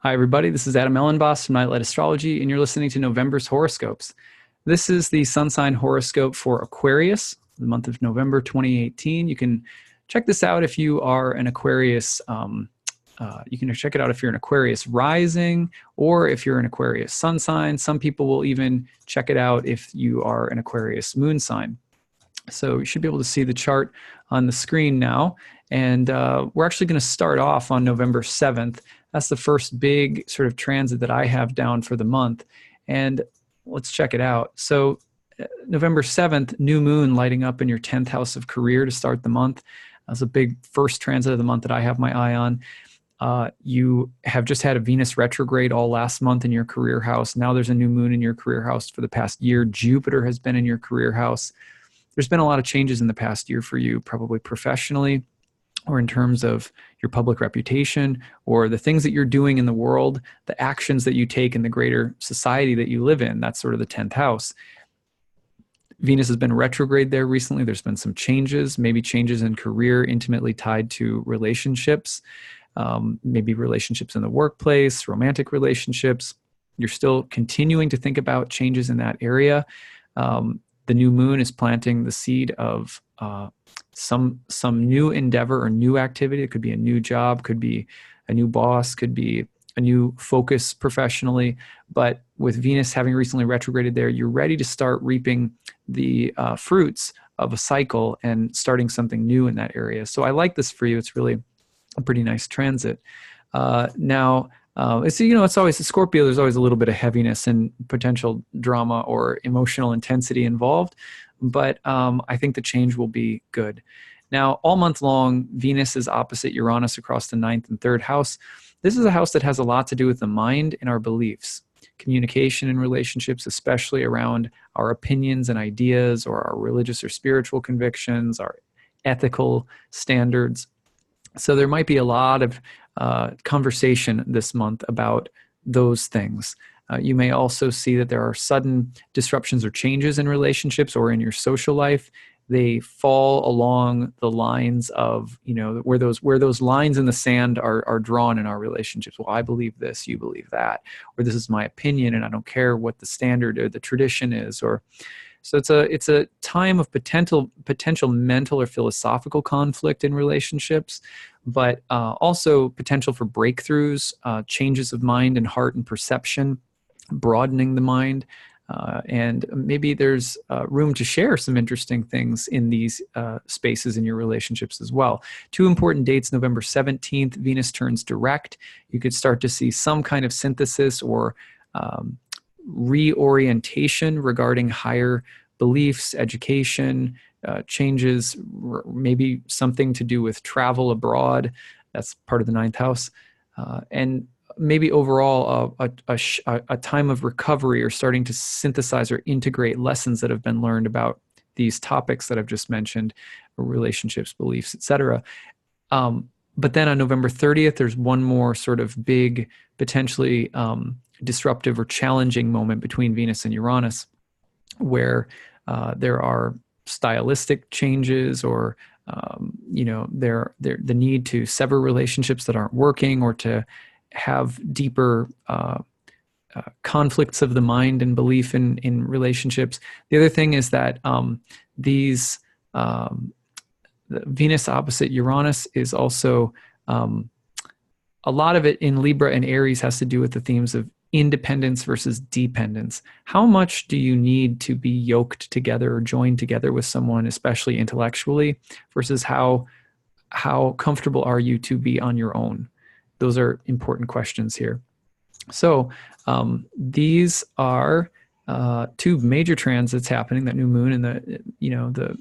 Hi, everybody. This is Adam Elenbaas from Nightlight Astrology, and you're listening to November's horoscopes. This is the sun sign horoscope for Aquarius, the month of November 2018. You can check this out if you are an Aquarius. You can check it out if you're an Aquarius rising or if you're an Aquarius sun sign. Some people will even check it out if you are an Aquarius moon sign. So you should be able to see the chart on the screen now. And we're actually going to start off on November 7th. That's the first big sort of transit that I have down for the month. And let's check it out. So November 7th, new moon lighting up in your 10th house of career to start the month. That's a big first transit of the month that I have my eye on. You have just had a Venus retrograde all last month in your career house. Now there's a new moon in your career house for the past year. Jupiter has been in your career house. There's been a lot of changes in the past year for you, probably professionally or in terms of your public reputation or the things that you're doing in the world, the actions that you take in the greater society that you live in. That's sort of the 10th house. Venus has been retrograde there recently. There's been some changes, maybe changes in career intimately tied to relationships, maybe relationships in the workplace, romantic relationships. You're still continuing to think about changes in that area. The new moon is planting the seed of some new endeavor or new activity. It could be a new job, could be a new boss, could be a new focus professionally. But with Venus having recently retrograded there, you're ready to start reaping the fruits of a cycle and starting something new in that area. So I like this for you. It's really a pretty nice transit. It's always a Scorpio. There's always a little bit of heaviness and potential drama or emotional intensity involved, but I think the change will be good. Now, all month long, Venus is opposite Uranus across the 9th and 3rd house. This is a house that has a lot to do with the mind and our beliefs, communication and relationships, especially around our opinions and ideas or our religious or spiritual convictions, our ethical standards. So there might be a lot of conversation this month about those things. You may also see that there are sudden disruptions or changes in relationships or in your social life. They fall along the lines of, where those lines in the sand are drawn in our relationships. Well, I believe this, you believe that, or this is my opinion, and I don't care what the standard or the tradition is, So it's a time of potential mental or philosophical conflict in relationships, but also potential for breakthroughs, changes of mind and heart and perception, broadening the mind, and maybe there's room to share some interesting things in these spaces in your relationships as well. Two important dates: November 17th, Venus turns direct. You could start to see some kind of synthesis or reorientation regarding higher beliefs, education, changes, maybe something to do with travel abroad. That's part of the 9th house. And maybe overall a time of recovery or starting to synthesize or integrate lessons that have been learned about these topics that I've just mentioned, relationships, beliefs, etc. But then on November 30th, there's one more sort of big, potentially disruptive or challenging moment between Venus and Uranus, where there are stylistic changes or the need to sever relationships that aren't working or to have deeper conflicts of the mind and belief in relationships. The other thing is that the Venus opposite Uranus is also a lot of it in Libra and Aries has to do with the themes of independence versus dependence. How much do you need to be yoked together or joined together with someone, especially intellectually, versus how comfortable are you to be on your own? Those are important questions here. So these are two major transits happening, that new moon and the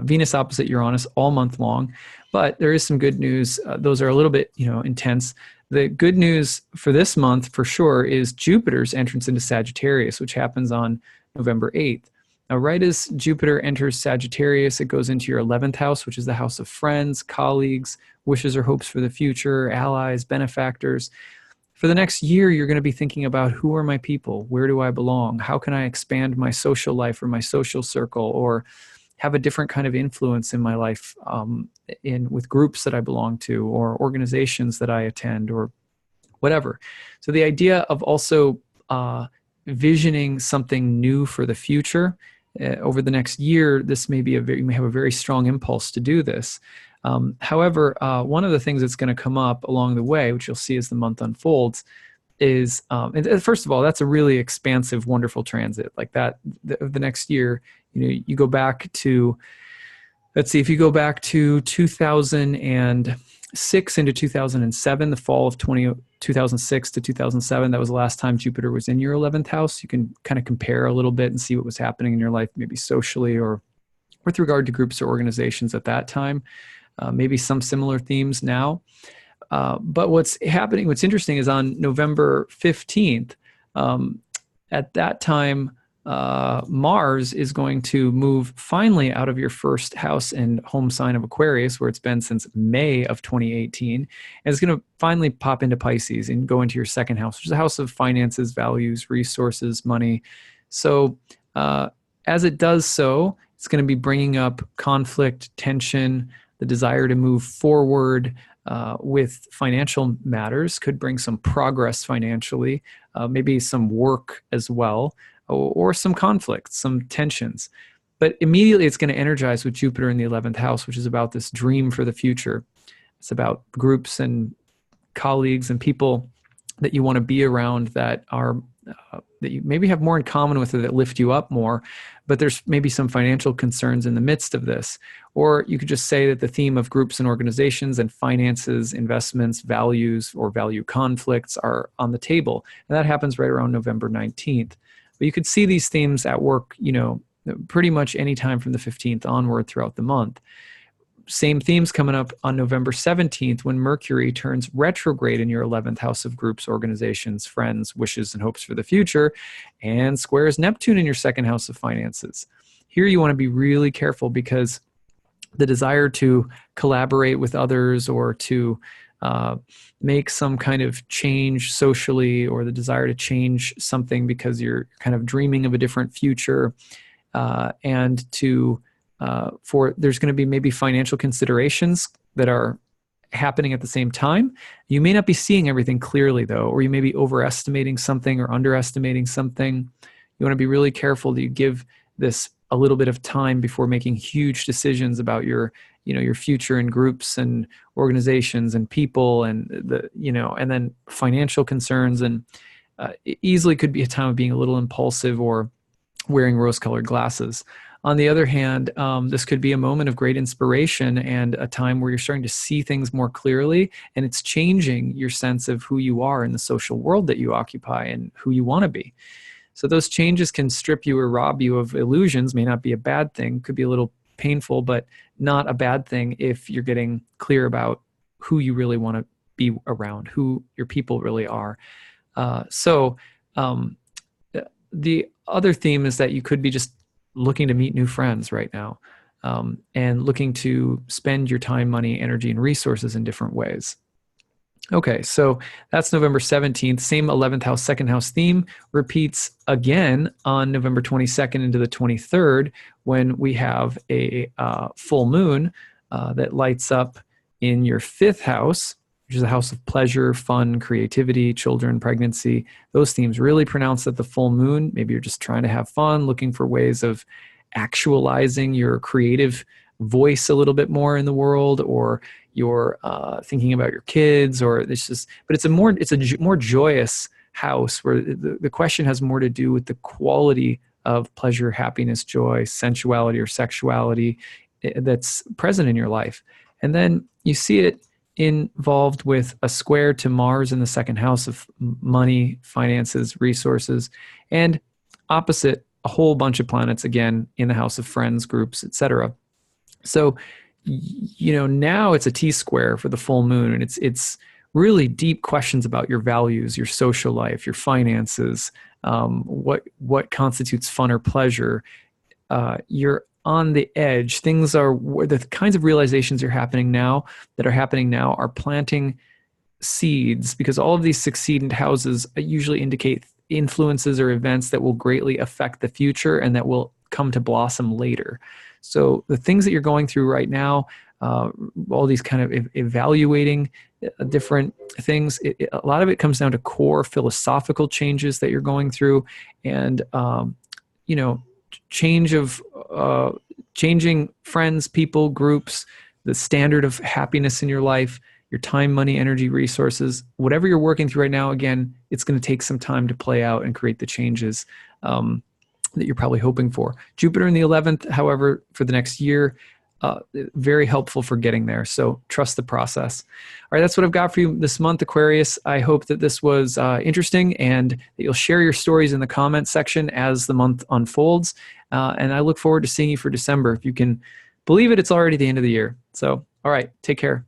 Venus opposite Uranus all month long. But there is some good news. Those are a little bit intense. The good news for this month, for sure, is Jupiter's entrance into Sagittarius, which happens on November 8th. Now, right as Jupiter enters Sagittarius, it goes into your 11th house, which is the house of friends, colleagues, wishes or hopes for the future, allies, benefactors. For the next year, you're going to be thinking about, who are my people? Where do I belong? How can I expand my social life or my social circle, or have a different kind of influence in my life with groups that I belong to or organizations that I attend or whatever. So the idea of also visioning something new for the future over the next year, this may be you may have a very strong impulse to do this. However, one of the things that's going to come up along the way, which you'll see as the month unfolds, is and first of all, that's a really expansive, wonderful transit. Like that, the next year, you go back to, let's see, if you go back to 2006 into 2007, the fall of 2006 to 2007, that was the last time Jupiter was in your 11th house. You can kind of compare a little bit and see what was happening in your life, maybe socially or with regard to groups or organizations at that time. Maybe some similar themes now. But what's interesting is on November 15th, at that time, Mars is going to move finally out of your first house and home sign of Aquarius, where it's been since May of 2018. And it's going to finally pop into Pisces and go into your second house, which is a house of finances, values, resources, money. So as it does so, it's going to be bringing up conflict, tension, the desire to move forward with financial matters, could bring some progress financially, maybe some work as well, or some conflicts, some tensions. But immediately it's going to energize with Jupiter in the 11th house, which is about this dream for the future. It's about groups and colleagues and people that you want to be around that are that you maybe have more in common with, or that lift you up more, but there's maybe some financial concerns in the midst of this. Or you could just say that the theme of groups and organizations and finances, investments, values, or value conflicts are on the table. And that happens right around November 19th. But you could see these themes at work, pretty much any time from the 15th onward throughout the month. Same themes coming up on November 17th when Mercury turns retrograde in your 11th house of groups, organizations, friends, wishes, and hopes for the future, and squares Neptune in your second house of finances. Here you want to be really careful, because the desire to collaborate with others or to make some kind of change socially, or the desire to change something because you're kind of dreaming of a different future, and to there's going to be maybe financial considerations that are happening at the same time. You may not be seeing everything clearly, though, or you may be overestimating something or underestimating something. You want to be really careful that you give this a little bit of time before making huge decisions about your future in groups and organizations and people, and and then financial concerns. And it easily could be a time of being a little impulsive or wearing rose-colored glasses. On the other hand, this could be a moment of great inspiration and a time where you're starting to see things more clearly, and it's changing your sense of who you are in the social world that you occupy and who you want to be. So those changes can strip you or rob you of illusions. May not be a bad thing, could be a little painful, but not a bad thing if you're getting clear about who you really want to be around, who your people really are. The other theme is that you could be just looking to meet new friends right now, and looking to spend your time, money, energy, and resources in different ways. Okay, so that's November 17th. Same 11th house, second house theme repeats again on November 22nd into the 23rd, when we have a full moon that lights up in your fifth house, which is a house of pleasure, fun, creativity, children, pregnancy. Those themes really pronounced at the full moon. Maybe you're just trying to have fun, looking for ways of actualizing your creative voice a little bit more in the world, or you're thinking about your kids, or but it's a more joyous house, where the question has more to do with the quality of pleasure, happiness, joy, sensuality, or sexuality that's present in your life. And then you see it involved with a square to Mars in the second house of money, finances, resources, and opposite a whole bunch of planets again in the house of friends, groups, etc. So, now it's a T-square for the full moon, and it's really deep questions about your values, your social life, your finances, what constitutes fun or pleasure. You're on the edge. Things are, the kinds of realizations are happening now are planting seeds, because all of these succeedent houses usually indicate influences or events that will greatly affect the future and that will come to blossom later. So the things that you're going through right now, all these kind of evaluating different things. A lot of it comes down to core philosophical changes that you're going through, and you know, change of changing friends, people, groups, the standard of happiness in your life, your time, money, energy, resources, whatever you're working through right now. Again, it's going to take some time to play out and create the changes that you're probably hoping for. Jupiter in the 11th, however, for the next year, very helpful for getting there. So trust the process. All right, that's what I've got for you this month, Aquarius. I hope that this was interesting and that you'll share your stories in the comments section as the month unfolds. And I look forward to seeing you for December. If you can believe it, it's already the end of the year. So, all right, take care.